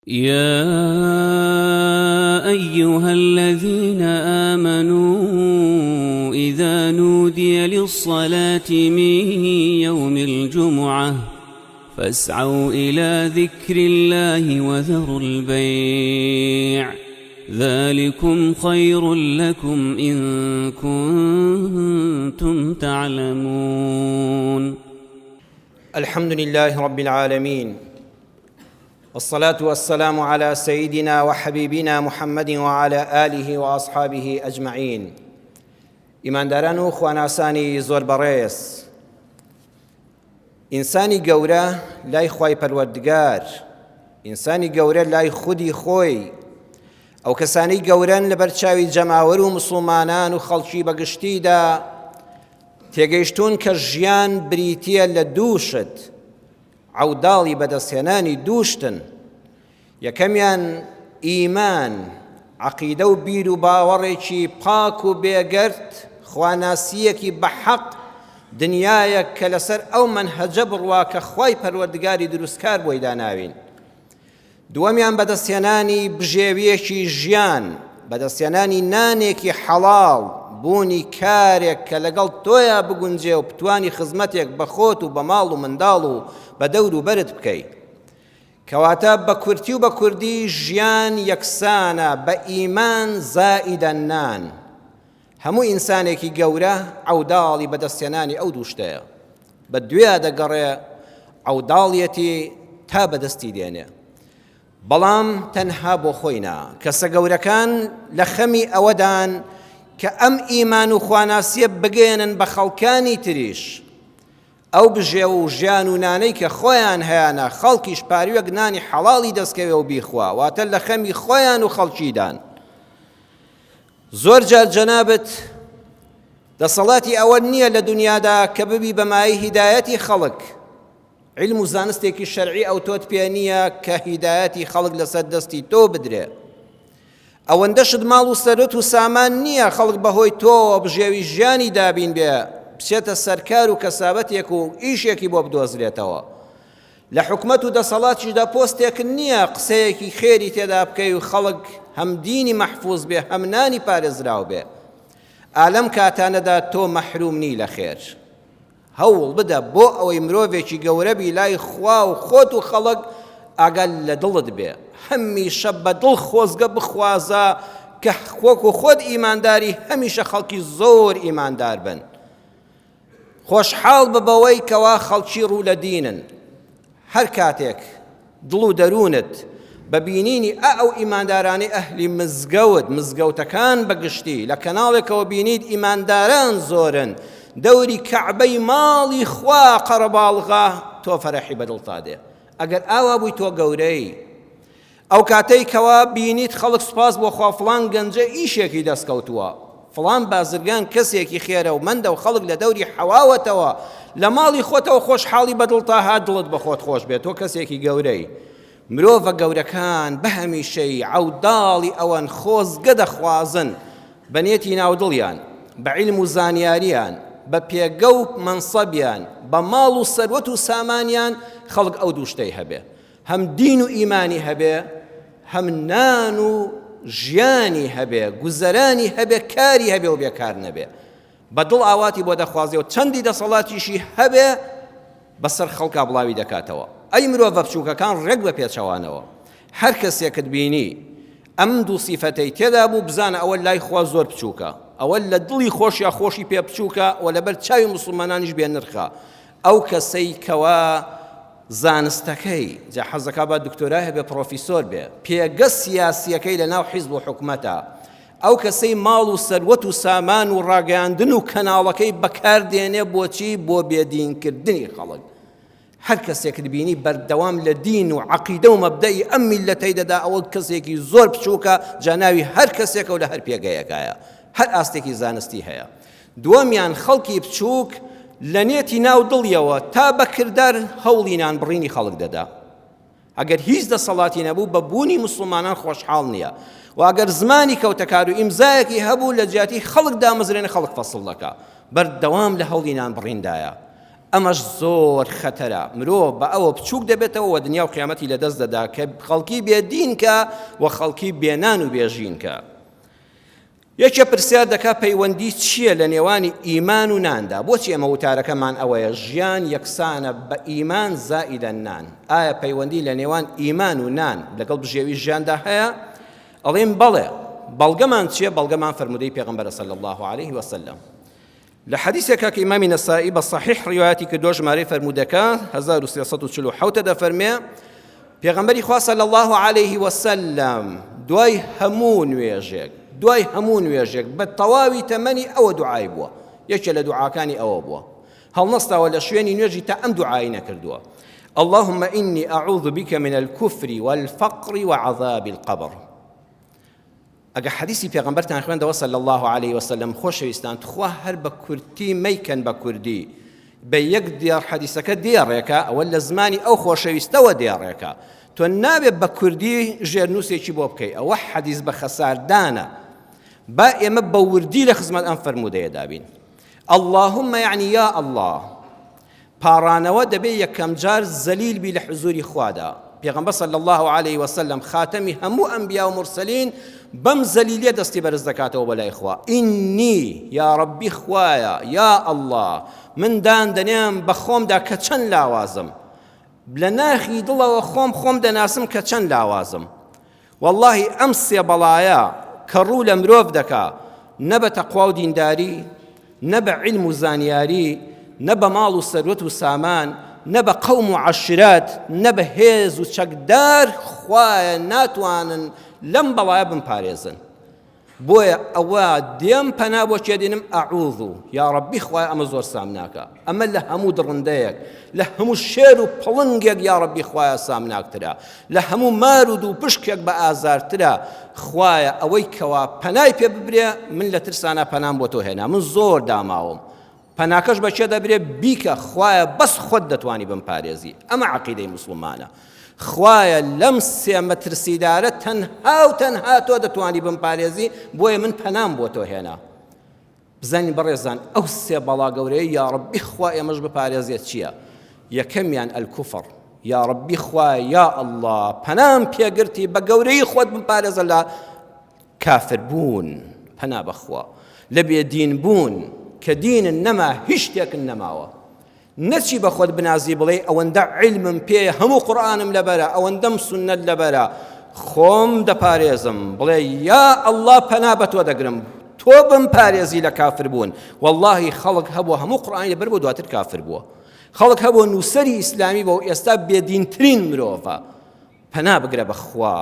يا أيها الذين آمنوا إذا نودي للصلاة من يوم الجمعة فاسعوا إلى ذكر الله وذروا البيع ذلكم خير لكم إن كنتم تعلمون. الحمد لله رب العالمين، والصلاة والسلام على سيدنا وحبيبنا محمد وعلى آله وأصحابه أجمعين. ئیمانداران و خواناسانی زۆر بەڕێز، ئینسانی گەورە لای خوای پەروەردگار، ئینسانی گەورە لای خودی خۆی، ئەو کەسانەی گەورەن لەبەر چاوی جەماوەر و مسڵمانان و خەڵکی بەگشتیدا تێگەیشتون کە ژیان بریتیە لە دووشت، عەوداڵی بەدەستهێنانی دووشتن. یەکەمیان ئیمان، عەقیدە و بیر و باوەڕێکی پاک و بێگەرت، خواناسیەکی بەحەق، دنیایەک کە لەسەر ئەو مەنهەجە بڕوا کە خوای پەروەردگاری دروستکار بۆی داناوین. دووەمیان بەدەستهێنانی بژێویەکی ژیان، بەدەستهێنانی نانێکی حەڵاڵ، بوونی کارێک کە لەگەڵ تۆیە بگونجێ و بتوانی خزمەتێک بە خۆت و بە ماڵ و منداڵ و بە دەور و بەرت بکەیت. کەواتە بە کورتی و بە کوردی ژیان یەکسانە، بە ئیمان زائیدە نان. هەموو ئینسانێکی گەورە عەوداڵی بەدەستهێنانی ئەو دوو شتەیە، بە دوێ دەگەڕێ عەوداڵیەتی تا بەدەستی دێنێ. بەڵام تەنها بۆ خۆینا. کەسە گەورەکان لە خەمی ئەوەدان کە ئەم ئیمان و خواناسیە بگێنن بە خەڵکانی تریش، ئەو بژێ و ژیان و نانەی کە خۆیان هەیەە خەڵکیش پاریوەک نانی حەڵاڵی دەستکەوێ و بیخوا، واتە لە خەمی خۆیان و خەڵکیدان. زۆر جار جەنابەت دەسەڵاتی ئەوە نییە لە دنیادا کە ببی بەمای هیدایەتی خەڵک، علم و زانستێکی شەرعی ئەو تۆت پێ نییە کە هیدایەتی خەڵک لەسەر دەستی تۆ بدرێ. ئەوەندەشت ماڵ و سەرۆت و سامان نییە خەڵک بەهۆی تۆ بژێوی ژیانی دابین بێ، بچێتە سەرکار و کەسابەتێک و ئیشێکی بۆ بدۆزرێتەوە. لە حکومەت و دەسەڵاتیشدا پۆستێک نییە قسەیەکی خێری تێدا بکەی و خەڵک هەم دینی مەحفوظ بێ هەم نانی پارێزراو بێ. ئالەم کاتانەدا تۆ مەحروم نی لە خێر. هەوڵ بدە بۆ ئەوەی مرۆڤێکی گەورەبی لای خوا و خۆت و خەڵک ئاگال لە دڵت بێ، هەمیشە بە دڵ خۆزگە بخوازە کە خۆک و خۆت ئیمانداری، هەمیشە خەڵکی زۆر ئیماندار بن. خۆشحاڵ ببەوەی کەوا خەڵکی ڕوو لە دینن. هەر کاتێک دڵ و دەروونت بەبینینی ئەو ئیماندارانی ئەهلی مزگەوت، مزگەوتەکان بەگشتی لە کەناڵێکەوە بینیت ئیمانداران زۆرن، دەوری کەعبەی ماڵی خوا قەرەباڵغا، تۆ فەرەحی بەدڵتا دێ. ئەگەر ئاوا بووی تۆ گەورەی. ئەو کاتەی کەوا بینیت خەڵک سوپاس بۆ خوا فڵان گەنجە ئیشێکی دەستکەوتووە، فڵان بازرگان کەسێکی خێرە و مەندە و خەڵک لە دەوری حەواوەتەوە، لە ماڵی خۆتەوە خۆشحاڵی بەدڵتا هات، دڵت بە خۆت خۆش بێت، تۆ کەسێکی گەورەی. مرۆڤە گەورەکان بە هەمیشەی عەوداڵی ئەوەن خۆزگە دەخوازن بە نێتی ناودڵیان، بە عیلم و زانیاریان، بە پێگە و مەنسەبیان، بە ماڵ و سەروەت و سامانیان. خەڵک ئەو دوو شتەی هەبێ، هەم دین و ئیمانی هەبێ، هەم نان و ژیانی هەبێ، گوزەرانی هەبێ، کاری هەبێ و بێکار نەبێ. بەدڵ ئاواتی بۆ دەخوازێ و چەندی دەسەڵاتیشی هەبێ بەسەر خەڵکا بڵاوی دەکاتەوە. ئەی مرۆڤە بچووکەکان ڕێک بە پێچەوانەوە. هەر کەسێکت بینی ئەم دوو سیفەتەی تێدا بوو، بزانە ئەوە لای خوا زۆر بچووکە، ئەوە لە دڵی خۆشیە خۆشی پێ بچووکە و لەبەر چاوی موسڵمانانیش بێ نرخە. ئەو کەسەی کەوا زانستەکەی جا حەزەکە بە دکتۆرا هەبێ، پرۆفیسۆر بێ، پێگە سیاسیەکەی لە ناو حیزب و حکومەتە، ئەو کەسەی ماڵ و سەروەت و سامان و ڕاگەیاندن و کەناڵەکەی بەکاردێنێ بۆچی؟ بۆ بێدینکردنی خەڵک. هەر کەسێکت بینی بەردەوام لە دین و عەقیدە و مەبدەئی ئەم میلەتەی دەدا، ئەوە کەسێکی زۆر بچووکە، جاناوی هەر کەسێکە و لە هەر پێگەیەکایە، هەر ئاستێکی زانستی هەیە. دووەمیان خەڵکی بچووک لە نێتی ناو دڵیەوە تا بەکردار هەوڵی نانبڕینی خەڵک دەدا. ئەگەر هیچ دەسەڵاتی نەبوو بە بوونی موسڵمانان خۆشحاڵ نییە، و ئەگەر زمانی کەوتەکار و ئیمزایەکی هەبوو لە جیاتی خەڵک دامەزرێنە خەڵک فەسڵ دەکا، بەردەوام لە هەوڵی نانبڕیندایە. ئەمەش زۆر خەتەرە. مرۆڤ بە ئەوە بچووک دەبێتەوە و دنیا و قیامەتی لەدەست دەدا کە خەڵکی بێدین کە و خەڵکی بێنان و بێژین کە. یەکێ پرسیار دەکا پەیوەندی چییە لە نێوانی ئیمان و ناندا؟ بۆچی ئەمە وتارەکەمان ئەوەیە ژیان یەکسانە بە ئیمان زائیدە نان؟ ئایا پەیوەندی لە نێوان ئیمان و نان لەگەڵ بژێوی ژیاندا هەیە؟ ئەڵێن بەڵێ. بەڵگەمان چییە؟ بەڵگەمان فەرمودەی پێغەمبەرە صلی الله عليه وسلم لە حەدیثێکە کە ئیمامی نەسائی بە صحیح ڕیواەتی کردووە ژمارەی فەرمودەکە 1347 دەفەرمێ پێغەمبەری خوا صلی الله عليه وسلم دوای هەموو نوێژێک بە تەواوی تەمەنی ئەوە دوعای بووە. یەکێ لە دوعاکانی ئەوە بووە، هەڵنەستاوە لە شوێنی نوێژی تا ئەم دوعای نەکردووە: اللهم إني أعوذ بك من الكفر والفقر وعذاب القبر. ئەگە حەدیثی پێغەمبەرتان خوێندەوە صلی الله عليه وسلم خۆشەویستان، تخوا هەر بە کورتی مەیکەن بە کوردی بە یەک دیار حەدیثەکە دێڕێکە، ئەوە لە زمانی ئەو خۆشەویستەوە دێڕێکە. تۆ نابێت بە کوردی ژێرنووسێکی بۆ بکەی، ئەوە حەدیث بە خەساردانە. با ئێمە بە وردی لە خزمەت ئەم فەرمودەیە دابین. اللهم یعنی یا الله، پاڕانەوە دەبێت یەکەم جار زەلیل بی لە حزوری خوادا. پێغەمبەر صلی الله عليه وسلم خاتەمی هەموو ئەنبیا و مرسەلین بەم زەلیلیە دەستی بەرز دەکاتەوە بەلای خوا. ئینی یا ڕەبی خوایە، یا ئەڵڵا، من دان دەنێم بە خۆمدا کە چەند لاوازم، لە ناخی دڵەوە خۆم دەناسم کە چەند لاوازم. واللهی ئەم سێ بەڵایە کە ڕوو لە مرۆڤ دەکا، نە بە تەقوا و دینداری، نە بە عیلم و زانیاری، نە بە ماڵ و سەروەت و سامان، نە بە قەوم و عەشیرەت، نە بە هێز و چەکدار، خوایە ناتوانن لەم بەڵایە بمپارێزن. بۆیە ئەوە دێم پەنا بۆ چێدێنم ئەعوذ یا ڕەبی خوایە ئەمە زۆر سام ناکە، ئەمە لە هەموو دڕندەیەک، لە هەموو شێر و پڵنگێک یا ڕەبی خوایە سام ناکترە، لە هەموو مارود و پشکێک بە ئازارترە. خوایە ئەوەی کەوا پەنای پێ ببرێ، من لە ترسانە پەنام بۆ تۆ هێنا، من زۆر داماوم. پەناکەش بەچێ دەبرێ؟ بیکە خوایە بەس خۆت دەتوانی بمپارێزی. ئەمە عەقیدەی موسڵمانە. خوایە لەم سێ مەترسیدارە تەنها تۆ دەتوانی بمپارێزی، بۆیە من پەنام بۆ تۆ هێنا. بزانین بەڕێزان، ئەو سێ بەڵا گەورەیە یا ڕەبی خوا ئێمەش بپارێزێت چییە؟ یەکەمیان ئەلکوفر، یا ڕەبی خوایە یا ئەڵڵا پەنام پێگرتی بە گەورەی خۆت بمپارێزە لە کافر بوون، پەنا بەخوا، لە بێدین بوون کە دینن نەما، هیچ شتێکن نەماوە. نەچی بە خۆت بنازی بڵێ ئەوەندە عیلمم پێیە، هەموو قورئانم لەبەرە، ئەوەندەم سونەت لەبەرە، خۆم دەپارێزم. بڵێ یا ئەڵڵا پەنا بە تۆ دەگرم، تۆ بمپارێزی لە کافر بوون. واللهی خەڵک هەبووە هەموو قورئانی لەبەر بۆ دواتر کافر بووە، خەڵک هەبووە نووسەری ئیسلامی بۆ ئێستا بێدینترین مرۆڤە. پەنا بگرە بەخوا.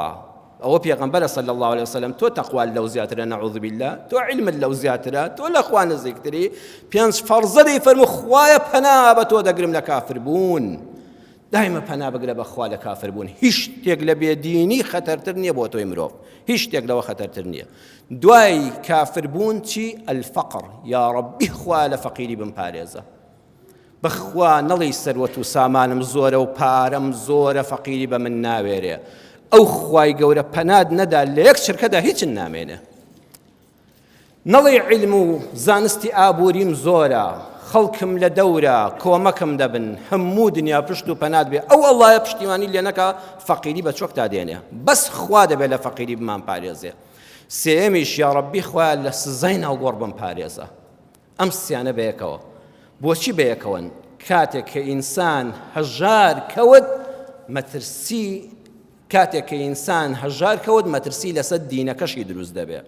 ئەوە پێغەمبەرە صلی الله عليه وسلم تۆ تەقوال لەو زیاترە، نەعوذ بالله، تۆ علمت لەو زیاترە، تۆ لە خوا نزیکتری. پێنج فەرزە دەیفەرموو خوایە پەنا بە تۆ دەگرم لە کافر بوون. دایمە پەنا بگرە بەخوا لە کافر بوون. هیچ شتێک لە بێدینی خەتەرتر نییە بۆ تۆی مرۆڤ، هیچ شتێک لەوە خەتەرتر نییە. دوای کافر بوون چی؟ ئەلفەقر، یا ڕەبی خوا لە فەقیری بمپارێزە. بەخوا نەڵی سەروەت و سامانم زۆرە و پارەم زۆرە، فەقیری بە من ناوێرێ. ئەو خوای گەورە پەناد نەدا لە یەک چرکەدا هیچن نامێنێ. نەڵی عیلم و زانستی ئابووریم زۆرە، خەڵکم لە دەورە، کۆمەکم دەبن، هەموو دنیا پشت و پەناد بێ. ئەو ئەڵڵایە پشتیوانی لێ نەکا، فەقیری بە چۆکتا دێنێ. بەس خوا دەبێت لە فەقیری بمان پارێزێ. سێمیش یا ڕەبی خوا لە سزای ناوگۆڕ بمپارێزە. ئەم سیانە بەیەکەوە. بۆچی بەیەکەون؟ کاتێک کە ئینسان هەژار کەوت مەترسی، کاتێک کە ئینسان هەژار کەوت مەترسی لەسەر دینەکەشی دروست دەبێت.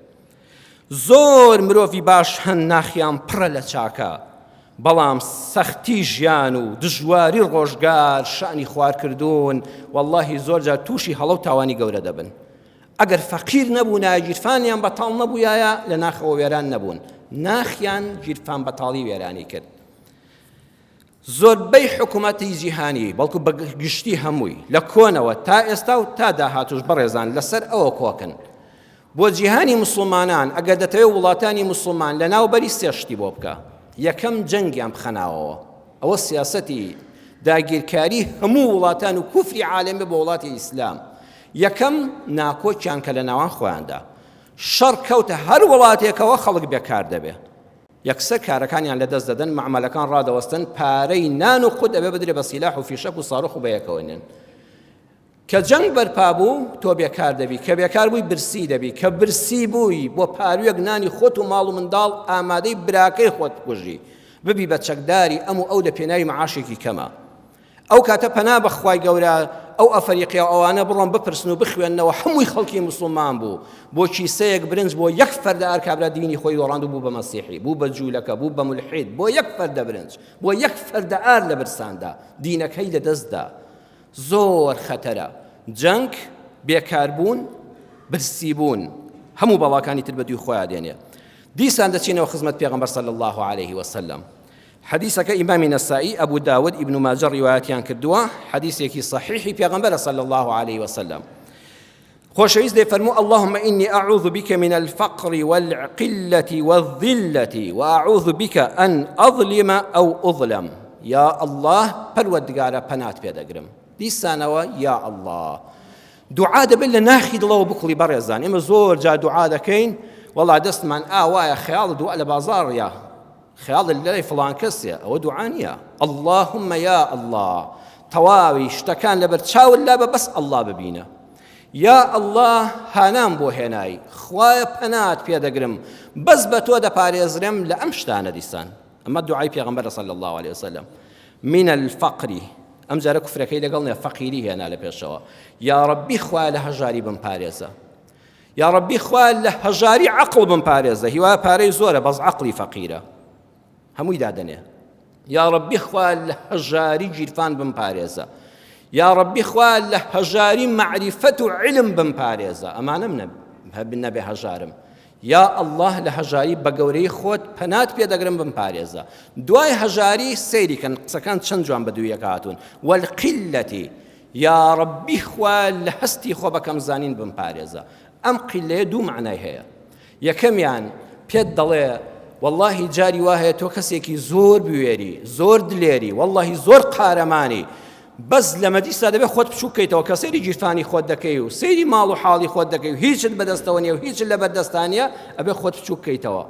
زۆر مرۆڤی باش هەن ناخیان پڕە لە چاکە، بەڵام سەختی ژیان و دژواری ڕۆژگار، شانی خواردکردوون، واللهی زۆر جار تووشی هەڵە و تاوانی گەورە دەبن. ئەگەر فەقیر نەبوون، گیرفانیان بەتاڵ نەبوویایە، لە ناخەوە وێران نەبوون، ناخیان گیرفان بەتاڵی وێرانی کرد. زۆربەی حکوومەتی جیهانی، بەڵکو بە گشتی هەمووی لە کۆنەوە تا ئێستا و تا داهاتوش بەڕێزان لەسەر ئەوە کۆکن. بۆ جیهانی مسلمانان ئەگەر دەتەوێت وڵاتانی مسلمان لە ناوبەری سێ شتی بۆ بکە. یەکەم جەنگیان بخەناوەوە، ئەوە سیاسەتی داگیرکاری هەموو وڵاتان و کوفری عالەمی بە وڵاتی ئیسلام. یەکەم ناکۆچیان کە لە ناوان خۆیاندا، شەڕ کەوتە هەر وڵاتێکەوە خەڵک بێکار دەبێ. یەکسەر کارەکانیان لەدەست دەدەن، معاملەکان ڕادەوەستن، پارەی نان و خود ئەبێ بدرێ بە سیلاح و فیشەک و ساڕۆخ و بەیەکەوەنێن. کە جەنگ بەرپا بوو تۆ بێکار دەبی، کە بێکار بووی برسی دەبی، کە برسی بووی بۆ پارویەک نانی خۆت و ماڵ و منداڵ ئامادەی براکەی خۆت بکوژی، ببی بە چەکداری ئەم و ئەو لە پێناوی مەعاشێکی کەمە. ئەو کاتە پەنا بەخوای گەورە ئەو ئەفریقیا ئەوانە بڕۆن بپرسن و بخوێننەوە هەمووی خەڵکی موسڵمان بوو، بۆ کیسەیەک برنج بۆ یەک فەردە ئەرکابرا دینی خۆی وەڕاند و بوو بە مەسیحی، بوو بە جوولەکە، بوو بە مولحید، بۆ یەک فەردە برنج، بۆ یەک فەردە ئار لە برساندا، دینەکەی لەدەستدا. زۆر خەتەرە جەنگ، بێکاربوون، برسیبوون، هەموو بەڵاکانی تر بە دوی خۆیان دێنێ. دیسان دەچینەوە خزمەت پێغەمبەر صلی الله عليه وسلم. حديثك إمام النسائي أبو داود ابن ماجه رواياتيان كردوا حديثك صحيح بيغمبر صلى الله عليه وسلم. خوشويز دي فرمو اللهم إني أعوذ بك من الفقر والقلة والذلة وأعوذ بك أن أظلم أو أظلم. يا الله پروردگارا پنات بيدگرم. دي سانوا يا الله. دعاء دبل ناخد الله بكل برزان. إما زور جا دعاء دكين والله دست من وايا خيال دعاء لبازار يا خيال اللي فلان كسيا أو دعانيا اللهم يا الله تواوي اشتكان لبرتشاو اللابة بس الله ببينا يا الله هانام بو هناي خوايا بنات بيدا قرم بس بتو دا باريزرم لأمشتانا ديسان. أما الدعاء بيغمبر صلى الله عليه وسلم من الفقر أم جارك فركي لقلنا فقيري هنا لبيشوا يا ربي خوايا لهجاري بن باريزا يا ربي خوايا لهجاري عقل بن باريزا هوا باريز زورة بس عقلي فقيرة همووی دادنێ. یا ربی خوا لە هەژاری گیرفان بمپارێزە، یا ربی خوا لە هەژاری معریفەت و علم بمپارێزە، ئەمانە من نەبێ هەژارم. یا الله لە هەژاری بە گەورەی خۆت پەنات پێدەگرم بمپارێزە. دوای هەژاری سەیریکەن قسەکان چەند جوان بە دوویەک هاتوون. والقلەتی یا ربی خوا لە هەستی خۆ بەکەم زانین بمپارێزە. ئەم قیلەیە دوو معنای هەیە. یەکەمیان پێت دەڵێ والله جاری واه تو کەسێکی زۆر بوێری، زۆر دلێری، والله زۆر قارەمانی، بەس لە مەدیسا دەبێ خۆت بچوو بکەیتەوە کە سەیری گیرفانی خۆت دەکەی و سەیری ماڵ و حاڵی خۆت دەکەی و هیچت بەدەستەوە نیە و هیچت لە بەردەستانیە، ئەبێ خۆت بچوو بکەیتەوە.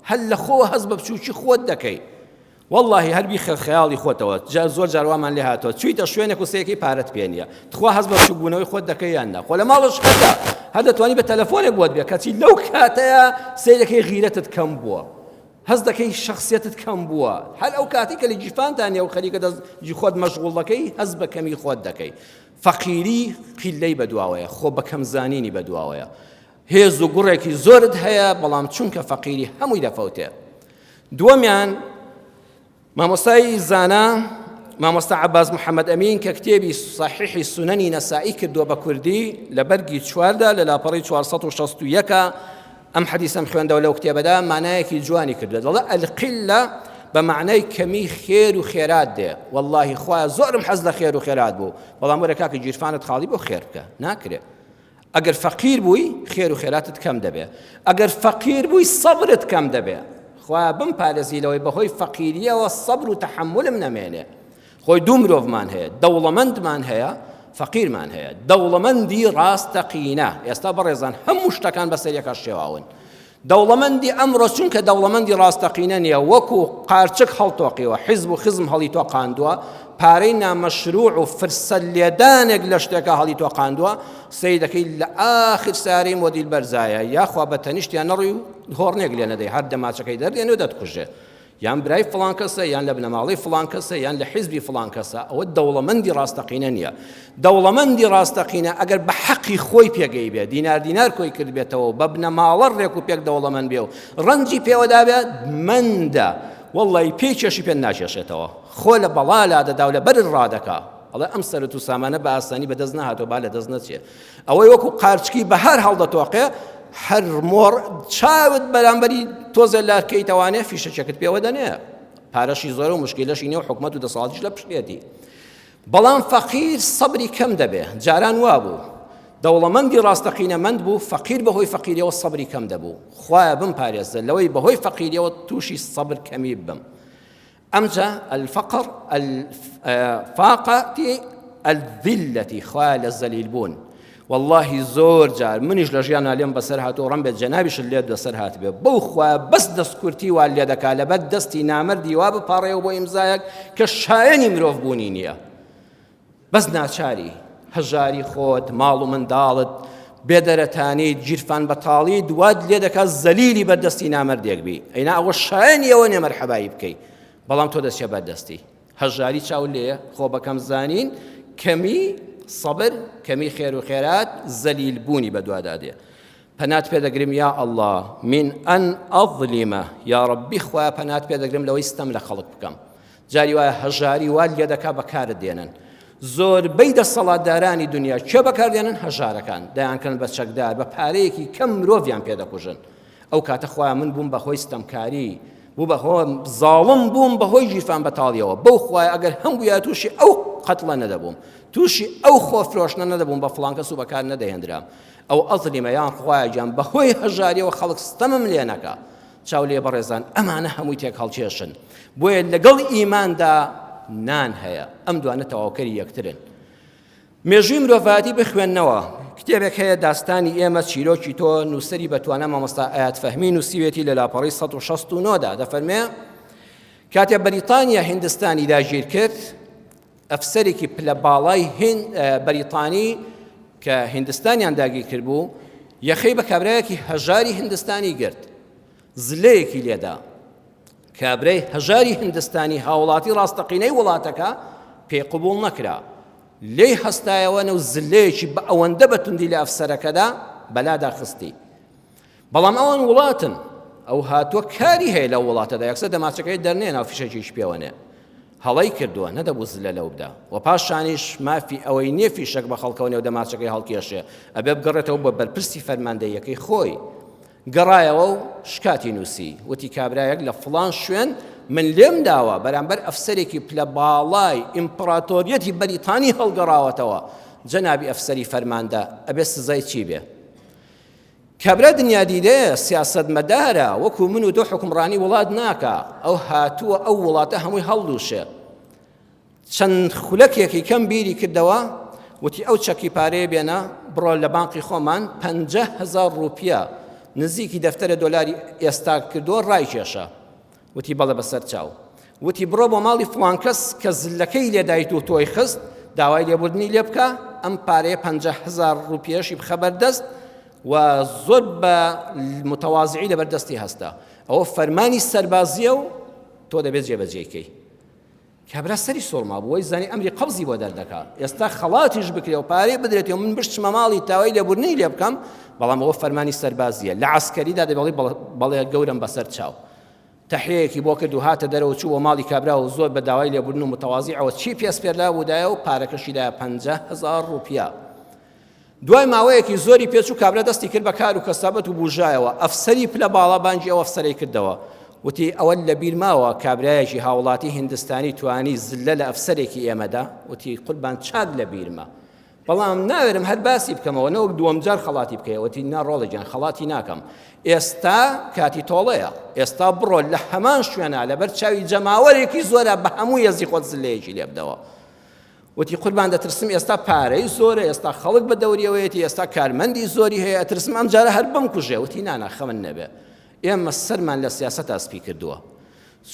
هەر لە خۆوە هەست بە بچووکی خۆت دەکەی. والله هەربی خەیاڵی خۆتەوە زۆر جاروامان لێ هاتەوە چوویتە شوێنێک و سەیەکی پارەت پێ نییە، تخوا هەست بە بچووبوونەوەی خۆت دەکەی یان نا. خۆ لە ماڵش هەدا هەر دەتوانی بە تەلەفۆنێک بۆت بێ کەچی لەو کاتەیە سەیرەکەی غیرەتت کەم بووە، هەز دەکەی شخصیتت کەم بووە، هەر ئەو کاتی کە لە جیفانتانە و خەریکە دەست خۆت مەشغوڵ دەکەی هەز بە کەمی خۆت دەکەی. فەقیری قیلەی بەدواوەیە، خۆ بە کەم زانینی بەدواوەیە. هێز و گوڕێکی زۆرت هەیە بەڵام چونکە فەقیری هەمووی دەفەوتێ. دووەمیان مامۆستای زانا مامۆستا عەباس محەممەد ئەمین کە کتێبی صحیحی سونەنی نەسائی کردووە بە کوردی لە بەرگی 4دا لە لاپەڕی 461 ئەم حەدیسەم خوێندەوە لەو کتێبەدا مانایەکی جوانی کردووە. دەڵێ ئەلقیلە بە معنای کەمی خێر و خێرات دێ. واللهی خوایە زۆرم حەز لە خێر و خێرات بوو، بەڵام وەرە کاکە گیرفانت خاڵی بۆ خێر بکە ناکرێت. ئەگەر فەقیر بووی خێر و خێراتت کەم دەبێ، ئەگەر فەقیر بووی سەبرت کەم دەبێ. خوایە بمپارێزیلەوەی بەهۆی فەقیریەوە سەبر و تەحەمولم نەمێنێ. خۆی دوو مرۆڤمان هەیە، دەوڵەمەندمان هەیە، فەقیرمان هەیە. دەوڵەمەندی ڕاستەقینە ئێستا بەڕێزان هەموو شتەکان بەسەریەکە شێواون. دەوڵەمەندی ئەمڕۆ چونکە دەوڵەمەندی ڕاستەقینە نییە، وەکو قارچک هەڵتۆقیوە، حیزب و خزم هەڵی تۆقاندووە، پارەی نامەشروع و فرسە لێدانێک لە شتێکە هەڵی تۆقاندووە، سەی دەکەی لە ئاخر سارەی مۆدیل بەرزایە یاخوا بە تەنیشتیان نەڕووی و هۆڕنێک لێ نەدەی، هەر دەماچەکەی دەردێنێ و دەتکوژێ، یان برای فلان کەسە یان لە بنەماڵی فلان کەسە یان لە حیزبی فلان کەسە. ئەوە دەوڵەمەندی ڕاستەقینە نییە. دەوڵەمەندی ڕاستەقینە ئەگەر بە حەقی خۆی پێگەی بێ، دینار کۆی کرد بێتەوە، بە بنەماڵە ڕێک و پێک دەوڵەمەند بێ و ڕەنجی پێوەدا بێت مەندە، وەڵڵی پێی چێشی پێ ناچێشێتەوە، خۆ لە بەڵالا دەدا و لە بەر ڕادەکا. ئەڵێ ئەم سەرەت و سامانە بە ئاسانی بەدەست نەهاتەوە با لە دەست نەچێ. ئەوەی وەکو قارچکی بەهار هەڵدەتۆقێ، هەر مۆڕ چاوت بەرامبەری تۆزە لارکەی تەوانێ فیشەچێکت پێوە دەنێ، پارەشی زۆرە و مشکلەشی نیە و حکومەت و دەسەڵاتیش لە پشتێتی. بەڵام فەقیر سەبری کەم دەبێ. جاران وا بوو دەوڵەمەندی ڕاستەقینەمەند بوو، فەقیر بەهۆی فەقیریەوە سەبری کەم دەبوو. خوایە بمپارێزە لەوەی بەهۆی فەقیریەوە تووشی سەبر کەمی بم. ئەمجا الفەقر الفاقەتی الذلەتی خوایە لە زەلیل بوون واللهی زۆر جار منیش لە ژیانە لێم بەسەر هاتووە ڕەم بێت جەنابیش لێت بەسەر هات بێ بەو خوا بەس دەستکورتی وا لێ دەکا لەبەر دەستی نامەردی وا بپاڕێەوە بۆ ئیمزایەک کە شایەنی مرۆڤ بوونی نییە، بەس ناچاری هەژاری خۆت ماڵ و منداڵت بێدەرەتانی گیرفان بەتاڵی دوات لێ دەکات زەلیلی بەردەستی نامەردێک بی ئەینا ئەوە شایەنی ئەوە نێ مەرحەبایی بکەی، بەڵام تۆ دەستیە بەردەستی هەژاری چاو لێ خۆ بەکەم زانین کەمی سەبر کەمی خێر و خێرات زەلیل بوونی بەدوادادێ. پەنات پێدەگرم یا ئەڵڵا من ئەن ئەظلیمە یا ڕەبی خوا پەنات پێدەگرم لەوەی ستەم لە خەڵک بکەم. جاری وایە هەژاری وا لێ دەکا بەکارت دێنن زۆربەی دەسەڵاتدارانی دنیا کێ بەکاردێنن هەژارەکان دەیانکەن بە چەکدار بە پارەیەکی کەم مرۆڤیان پێدەکوژن. ئەو کاتە خوا من بووم بەهۆی ستەمکاری بوو بەهۆی زاڵم بووم بەهۆی گیرفان بەتاڵیەوە بەو خوای ئەگەر هەموویە تووشی ئەو قەتڵە نەدەبووم تووشی ئەو خۆفرۆشتنە نەدەبووم بە فڵان کەس و بەکار نەدەهێنرام. ئەو ئەزلیمە یان خوایە گیان بەهۆی هەژاریەوە خەڵک ستەمم لێ نەکا. چاو لێ بەڕێزان ئەمانە هەمووی تێک هەڵکێشن بۆیە لەگەڵ ئیماندا نان هەیە ئەم دوانە تەواوکەری یەکترن. مێژووی مرۆڤاتی بخوێننەوە کتێبێک هەیە داستانی ئێمە چیرۆکی تۆ نووسری بەتوانە مامۆستا ئايات فەهمی نووسیوێتی لە لاپەڕی 1969دا دەفەرمێ کاتێ بەریتانیا هیندستانی داگیر کرد ئەفسەرێکی پلە باڵای بەریتانی کە هیندستانیان داگیر کرد بوو یەخەی بە کابرایەکی هەژاری هیندستانی گرت زلەیەکی لێدا کابرای هەژاری هیندستانی هاوڵاتی ڕاستەقینەی وڵاتەکە پێی قبوڵ نەکرا لێی هەستایەوە نەو زلەیەکی بە ئەوەندە بەتوندی لە ئەفسەرەکەدا بەلادا خستی. بەڵام ئەوان وڵاتن ئەو هاتووە کاری هەیە لە وڵاتەدا یەکسەر دەماچەکەی دەرنێن ئەو فیشەکیش پێوەنێ هەڵەی کردووە نەدەبوو زلە لەو بدا و پاشانیش مافی ئەوەی نییە فیشەک بە خەڵکەونێ و دەماچەکەی هەڵکێشێ ئەبێ بگەڕێتەوە بە بەرپرسی فەرماندەیەکەی خۆی گەڕایەوە و شکاتی نووسی وتی کابرایەک لە فڵان شوێن من لێم داوە بەرامبەر ئەفسەرێکی پلە باڵای ئیمپراتۆریەتی بەریتانی هەڵگەڕاوەتەوە جەنابی ئەفسەری فەرماندە ئەبێ سزای چی بێ؟ کابرا دنیا دیدەیە سیاسەتمەدارە وەکو من و تۆ حکومڕانی وڵات ناکە ئەو هاتووە ئەو وڵاتە هەمووی هەڵدووشێ چەند خولەکێکی کەم بیری کردەوە وتی ئەو چەکی پارەیە بێنە بڕۆ لە بانقی خۆمان 50,000 ڕوپیا نزیکی دەفتەرە دۆلاری ئێستا کردووە ڕای کێشە وتی بەڵێ بەسەر چاو وتی بڕۆ بۆ ماڵی فڵان کەس کە زلەکەی لێدایت و تۆی خست داوای لێبوردنی لێ بکە ئەم پارەیە 50,000 ڕوپیەشی بخە بەردەست و زۆر بە متەواضعی لەبەردەستی هەستا ئەوە فەرمانی سەربازیە و تۆ دەبێت جێبەجێکەی. کابرا سەری سۆڵما بووەی زانی ئەمری قەبزی بۆ دەردەکات ئێستا خەڵاتیش بکرێ و پارەی بدرێتەوە من بشتمە ماڵی تاوای لێبوردنی لێ بکەم بەڵام ئەوە فەرمانی سەربازیە لە عەسکەریدا دەبێڵی بەڵێ گەورم بەسەر چاو تەحیەیەکی بۆ کرد و هاتە دەرەوە چوو بۆ ماڵی کابرا و زۆر بە داوای لێبوردن و متەواضیعەوە چی پێس پێرلا بوودایە و پارەکەشیدایە 50,000 ڕوپیا. دوای ماوەیەکی زۆری پێچوو کابرا دەستی کرد بە کار و کەسابەت و بوژایەوە ئەفسەری پلە باڵا بانگی ئەو ئەفسەرەی کردەوە وتی ئەوە لە بیر ماوە کابرایەکی هاوڵاتی هیندستانی توانی زلە لە ئەفسەرێکی ئێمەدا وتی قوربان چاک لە بیرمە بەڵام ناوێرم هەر باسی بکەمەوە نەوەک دووەم جار خەڵاتی بکەیەوەتی ناڕۆڵە گیان خەڵاتی ناکەم ئێستا کاتی تۆڵەیە ئێستا بڕۆ لە هەمان شوێنە لەبەر چاوی جەماوەرێکی زۆرە بە هەموو یەزی خۆت زلەیەکی لێ بدەوە وتی قوربان دەترسم ئێستا پارەی زۆرە ئێستا خەڵک بە دەوریەوەیەتی ئێستا کارمەندی زۆری هەیە ئەترسم ئەم جارە هەر بم کوژێ وتی نانا خەمن نەبێ ئێمە سەرمان لە سیاسەت ئاسپی کردووە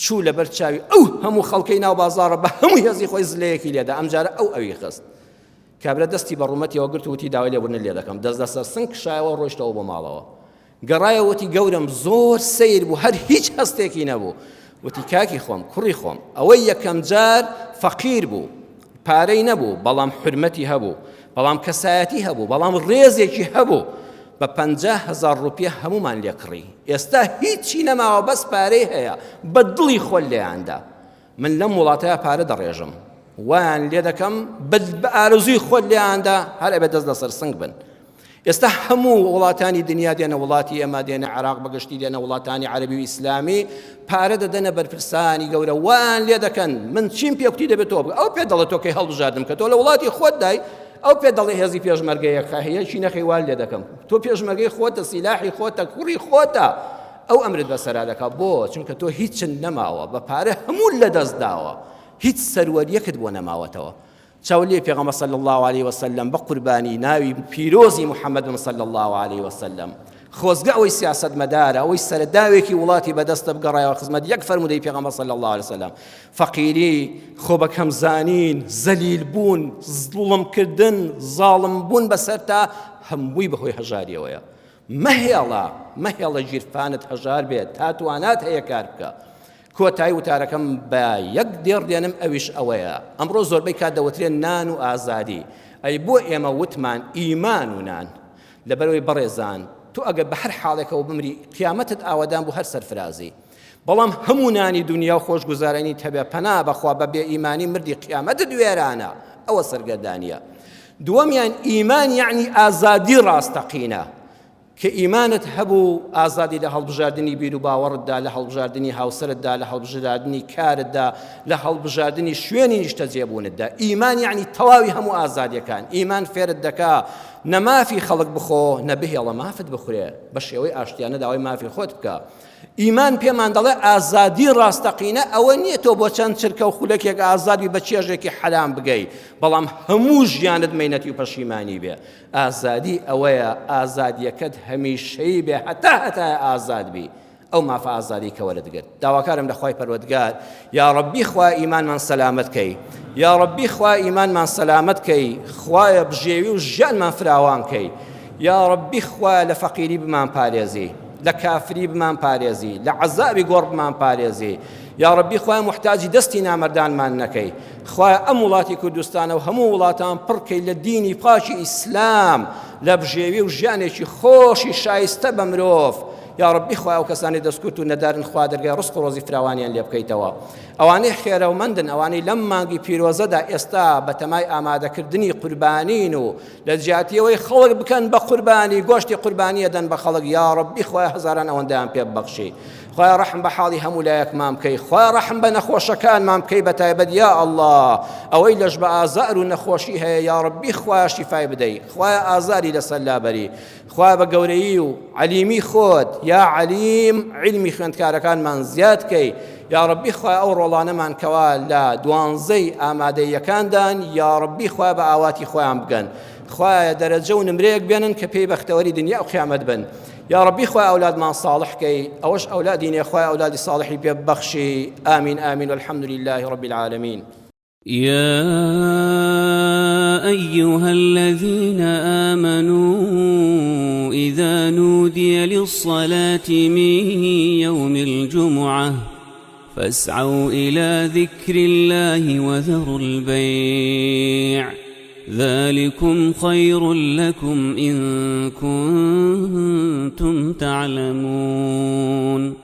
چوو لەبەر چاوی ئەو هەموو خەڵکەی ناو بازاڕە بە هەموو هێزی خۆی زلەیەکی لێدا ئەم جارە ئەو ئەوی خست کابرا دەستی بە ڕوومەتیەوە گرت وتی داوای لێبوردن لێ دەکەم دەست لەسەر سنگ کشایەوە ڕۆیشتەوە بۆ ماڵەوە گەڕایە وتی گەورم زۆر سەیر بوو هەر هیچ هەستێکی نەبوو وتی کاکی خۆم کوڕی خۆم ئەوەی یەکەم جار فەقیر بوو پارەی نەبوو بەڵام حرمەتی هەبوو بەڵام کەسایەتی هەبوو بەڵام ڕێزێکی هەبوو بە 50,000 ڕوپیا هەمومان لێ کڕی ئێستا هیچی نەماوە بەس پارەی هەیە بە دڵی خۆل لێیاندا من لەم وڵاتەیە پارە دەڕێژم وان لێ دەکەم بە ئارزووی خۆل لێیاندا هەر ئەبێ دەست لەسەر سنگ بن ئێستا هەموو وڵاتانی دنیا دێنە وڵاتی ئێمە دێنە عێراق بەگشتی دێنە وڵاتانی عەرەبی و ئیسلامی پارە دەدەنە بەرپرسانی گەورە وان لێ دەکەن من چیم پێکوتی دەبێت تۆ بگە ئەو پێ دەڵێت تۆ کەی هەڵبژاردم کە تۆ لە وڵاتی خۆت دای ئەو پێ دەڵێ هێزی پێشمەرگەیەک هەیە چی نەخەی وال لێ دەکەم تۆ پێشمەرگەی خۆتە سیلاحی خۆتە کوڕی خۆتە ئەو ئەمرت بەسەرا دەکات بۆ چونکە تۆ هیچ نەماوە بە پارە هەموو لە دەست داوە هیچ سەروەریەکت بۆ نەماوەتەوە چاولێ پێغەمبەر صلی الله عليه وسلم بە قوربانی ناوی پیرۆزی محەممەد صلی الله عليه وسلم خۆزگە ئەوەی سیاسەتمەدارە ئەوەی سەرەداوێکی وڵاتی بەدەستە بگەڕایەوە خزمەت یەک فەرمودەی پێغەمبەر صلی الله عليه وسلم فەقیری خۆ بە کەمزانین زەلیل بوون زوڵمکردن زاڵم بوون بەسەر تا هەمووی بەهۆی هەژاریەوەیە مەهێڵە ژیرفانت هەژار بێت تا توانات هەیە کار بکە کۆتایی وتارەکەم بە یەک دێڕێنم ئەویش ئەوەیە ئەمڕۆ زۆربەی کات دەوترێن نان و ئازادی ئەی بۆ ئێمە وتمان ئیمان و نان لەبەرەوەی بەڕێزان تو ئەگە بە هەر حاڵێکەوە بمری قیامەتت ئاوادان بوو هەر سەرفرازی بەڵام هەموو نانی دنیا و خۆشگوزارانی هەبێ پەنا بەخوا بە بێ ئیمانی مردی قیامەتت دوێرانە ئەوە سەرگەردانیە دووەمیان ئیمان یعنی ئازادی ڕاستەقینە کە ئیمانت هەبوو ئازادی لە هەڵبژاردننی بیر و باوەڕتدا لە هەڵبژاردننی هاوسەرتدا لە هەڵبژاردننی کارتدا لە هەڵبژاردننی شوێنی نیشتە جێبوونتدا ئیمان یعنی تەواوی هەموو ئازادیەکان ئیمان فێرت دەکا نەمافی خەڵک بخۆ نەبهێڵە مافت بخورێ بە شێوەی ئاشتیانە داوای مافی خۆت بکە ئیمان پێمان دەڵێ ئازادی ڕاستەقینە ئەوە نییە تۆ بۆ چەند چرکە و خولەکێک ئازادی بە چێژێکی حەرام بگەی بەڵام هەموو ژیانت مەینەتی و پەشیمانی بێ ئازادی ئەوەیە ئازادیەکەت هەمیشەی بێ هەتا ئازاد بی ئەو مافە ئازادی کە وەردەگرت داواکارم لە خوای پەروەردگار یا ڕەبی خوا ئیمانمان سەلامەت کەی یا ڕەبی خوا ئیمانمان سەلامەت کەی خوایە بژێوی و ژیانمان فراوان کەی یا ڕەبی خوا لە فەقیری بمان پارێزی لە کافری بمان پارێزی لە عەزابی گۆڕ بمان پارێزی یا ڕەبی خوای محتاجی دەستی نامەردانمان نەکەی خوای ئەم وڵاتی کوردستانە و هەموو وڵاتان پڕکەی لە دینی پاکی ئیسلام لە بژێوی و ژیانێکی خۆشی شایستە بە مرۆڤ یا ڕەبی خوای ئەو کەسانی دەستکوت و نەدارن خوا دەرگای ڕزق و ڕۆزی فراوانیان لێ بکەیتەوە ئەوانەی خێرەومەندن ئەوانەی لەم مانگی پیرۆزەدا ئێستا بە تەمای ئامادەکردنی قوربانین و لە جیاتیەوەی خەڵک بکەن بە قوربانی گۆشتی قوربانی ئەدەن بە خەڵک یا ڕەبی خوای هەزاران ئەوەندەیان پێ ببەخشی خوای ڕەحم بە حاڵی هەموو لایەکمان بکەی خوای ڕەحم بە نەخۆشەکانمان بکەی بە تایبەت یا ئەڵڵا ئەوەی لەش بە ئازار و نەخۆشی هەیە یا ڕەبی خوای شیفای بدەی خوای ئازاری لەسەر لابەری خوای بە گەورەیی و عەلیمی خۆت یا عەلیم علمی خوێندکارەکانمان زیاد کەی یا ڕەبی خوای ئەو ڕۆڵانەمان کەوا لە دوانزەی ئامادەیەکاندان یا ڕەبی خوای بە ئاواتی خۆیان بگەن خوای دەرەجە و نمرەیەک بێنن کە پێی بەختەوەری دنیا و قیامەت بن یا ڕەبی خوای ئەولادمان صالح کەی ئەوەش ئەولادی نێ خوای ئەولادی صالحی پێ ببەخشی ئامین ئامین والحمد لله رب العالمين يا أيها الذين آمنوا إذا نودي للصلاة من يوم الجمعة فاسعوا إلى ذكر الله وذروا البيع ذلكم خير لكم إن كنتم تعلمون